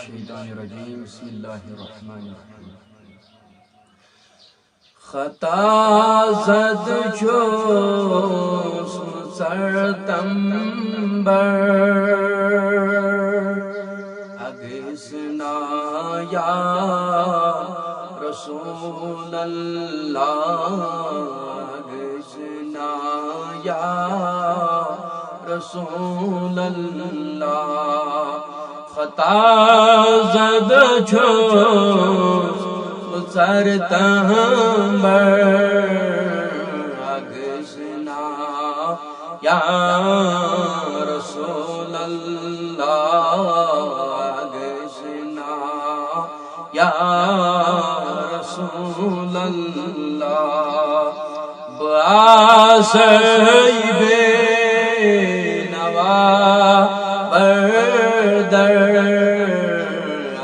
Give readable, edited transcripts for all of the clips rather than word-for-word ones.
الشیطان الرجیم بسم اللہ الرحمن الرحیم خطا زد چھو سرتمبر اگسنا یا رسول اللہ اگسنا یا رسول اللہ خطا زد چھو سرتمبر اگسنا یا رسول اللہ اگسنا یا رسول اللہ بآسیب نوا بردر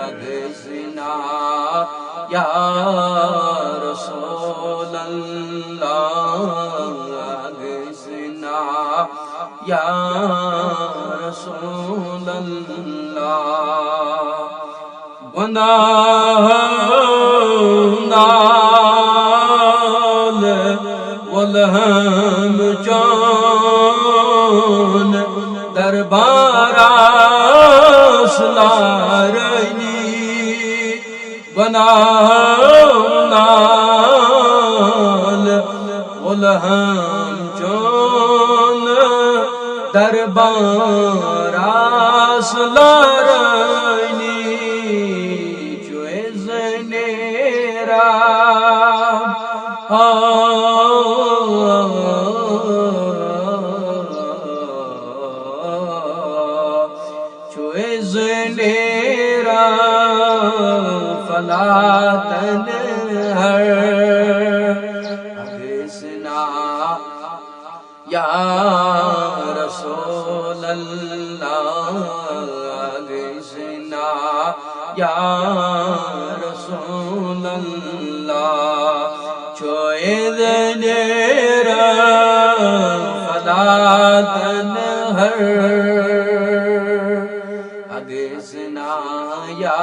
اگسنا یا رسول اللہ اگسنا یا رسول اللہ گناہ نال والہم چون دربار اسلارنی گناہ نال والہم چون دربار اسلارنی جو اذن رب جو اذن رب فلا تنہر اگسنا یا رسول اللہ اگسنا یا رسول اللہ جو اذن رب فلا تنہر اگسنا یا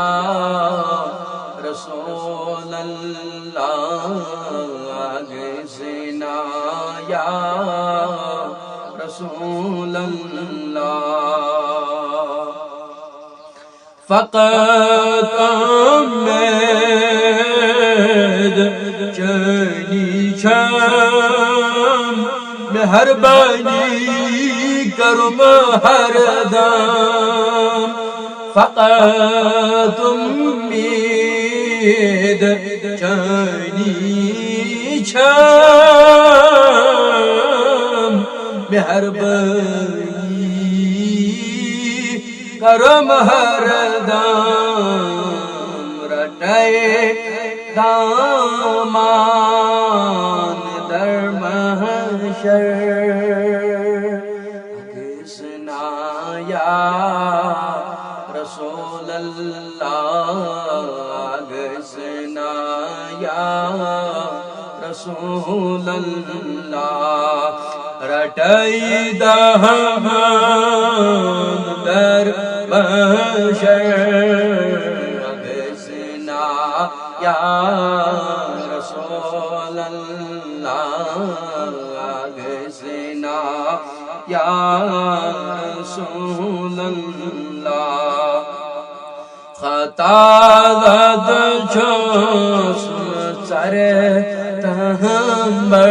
رسول اللہ اگسنا یا رسول اللہ فقط امید چنی چھم مہربانی کرم ہر دم فقط امید چنی چھم مہربانی کرم ہر دم رٹے دامان در محشر اگسنا یا رسول اللہ اگسنا یا رسول اللہ رٹائی دہان در محشر اگسنا یا رسول اللہ اگسنا یا رسول اللہ خطا زد چھو سرتمبر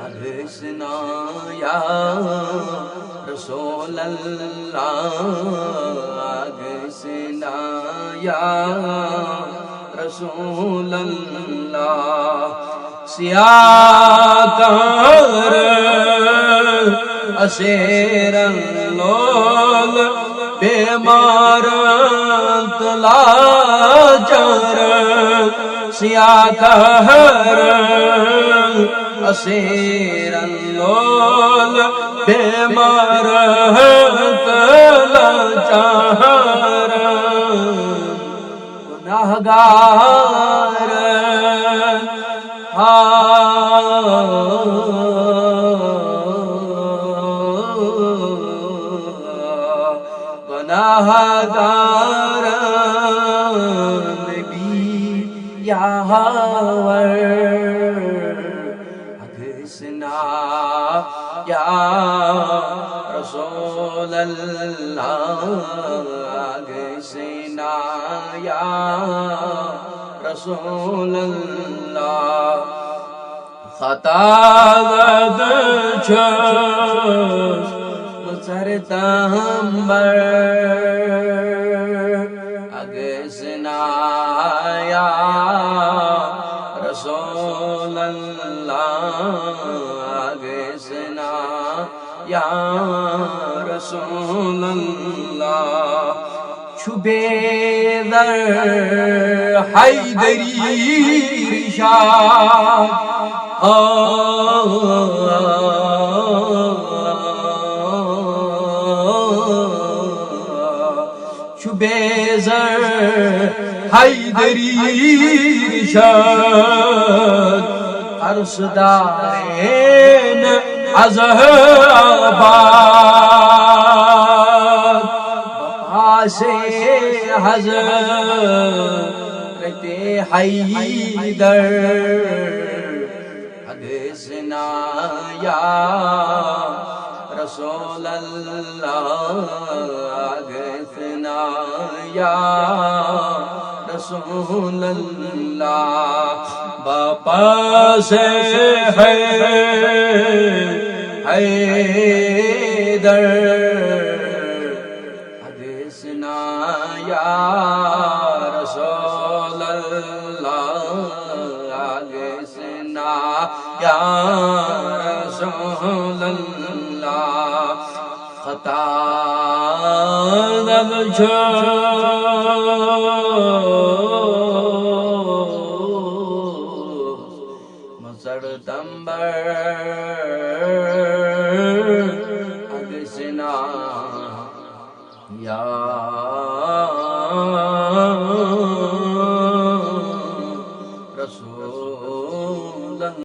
اگسنا یا رسول اللہ اگسنا یا رسول اللہ سیاہ کر اسیر لول بیمار لاچار سیاہ کر اسیر لول بیمار لاچار گناہگار گناہ نبی یاور اگسنا یا رسول اللہ اگسنا یا رسول اللہ خطا زد چھس سرتمبر اگسنا یا رسول اللہ اگسنا یا رسول اللہ چھبے در حیدری رشاد چھبے زر حیدری رشاد عرصدارین آباد بپا سے حضرت حیدر اگسنا یا رسول اللہ اگسنا یا رسول اللہ باپا سے حیدر اگسنا یا رسول اللہ اگسنا یا رسول اللہ خطا زد چھس سرتمبر اگسنا یا